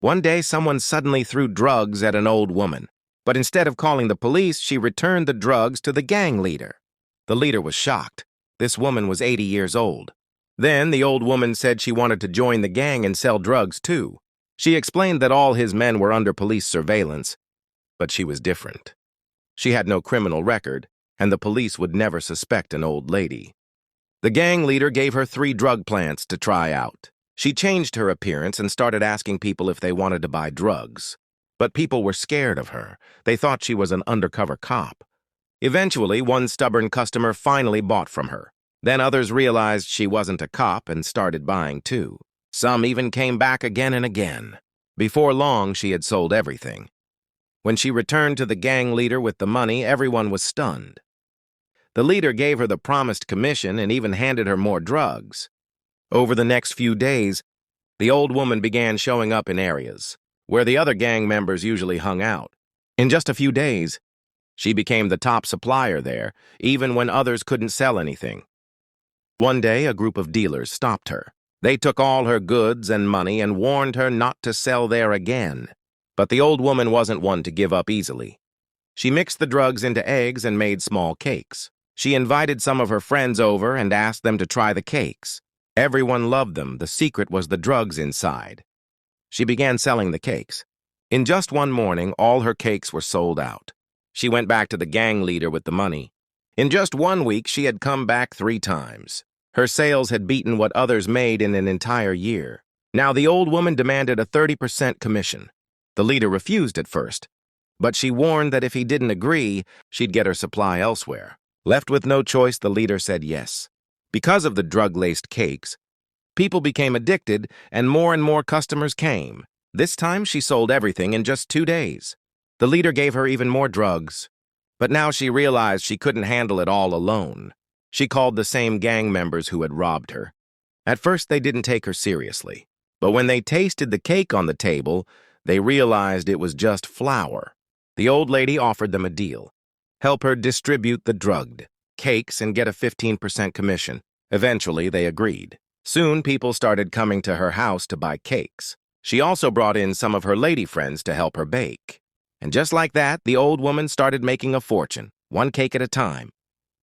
One day, someone suddenly threw drugs at an old woman. But instead of calling the police, she returned the drugs to the gang leader. The leader was shocked. This woman was 80 years old. Then the old woman said she wanted to join the gang and sell drugs too. She explained that all his men were under police surveillance, but she was different. She had no criminal record, and the police would never suspect an old lady. The gang leader gave her 3 drug plants to try out. She changed her appearance and started asking people if they wanted to buy drugs. But people were scared of her. They thought she was an undercover cop. Eventually, one stubborn customer finally bought from her. Then others realized she wasn't a cop and started buying too. Some even came back again and again. Before long, she had sold everything. When she returned to the gang leader with the money, everyone was stunned. The leader gave her the promised commission and even handed her more drugs. Over the next few days, the old woman began showing up in areas where the other gang members usually hung out. In just a few days, she became the top supplier there, even when others couldn't sell anything. One day, a group of dealers stopped her. They took all her goods and money and warned her not to sell there again. But the old woman wasn't one to give up easily. She mixed the drugs into eggs and made small cakes. She invited some of her friends over and asked them to try the cakes. Everyone loved them. The secret was the drugs inside. She began selling the cakes. In just one morning, all her cakes were sold out. She went back to the gang leader with the money. In just 1 week, she had come back 3 times. Her sales had beaten what others made in an entire year. Now the old woman demanded a 30% commission. The leader refused at first, but she warned that if he didn't agree, she'd get her supply elsewhere. Left with no choice, the leader said yes. Because of the drug-laced cakes, people became addicted and more customers came. This time, she sold everything in just 2 days. The leader gave her even more drugs, but now she realized she couldn't handle it all alone. She called the same gang members who had robbed her. At first, they didn't take her seriously, but when they tasted the cake on the table, they realized it was just flour. The old lady offered them a deal. Help her distribute the drugged cakes and get a 15% commission. Eventually, they agreed. Soon, people started coming to her house to buy cakes. She also brought in some of her lady friends to help her bake. And just like that, the old woman started making a fortune, 1 cake at a time.